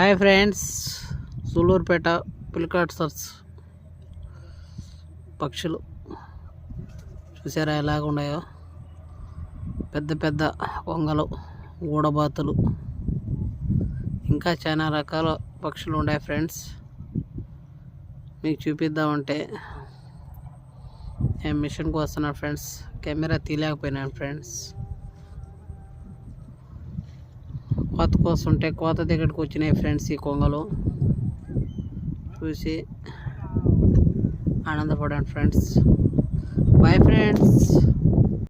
Hi friends, Sullurpeta పిల్కాట్ search పక్షులు చూసారా ఎలాగ ఉన్నాయో. పెద్ద పెద్ద కొంగలు, గూడబాతులు, ఇంకా చాలా రకాల పక్షులు ఉన్నాయి ఫ్రెండ్స్. మీకు చూపిద్దామంటే నేను మిషన్కి వస్తున్నాను ఫ్రెండ్స్. Camera తీయలేకపోయినాను friends. కోత కోస్తుంటే కోత దగ్గరికి వచ్చినాయి ఫ్రెండ్స్. ఈ కొంగలు చూసి ఆనందపడండి ఫ్రెండ్స్. Bye friends.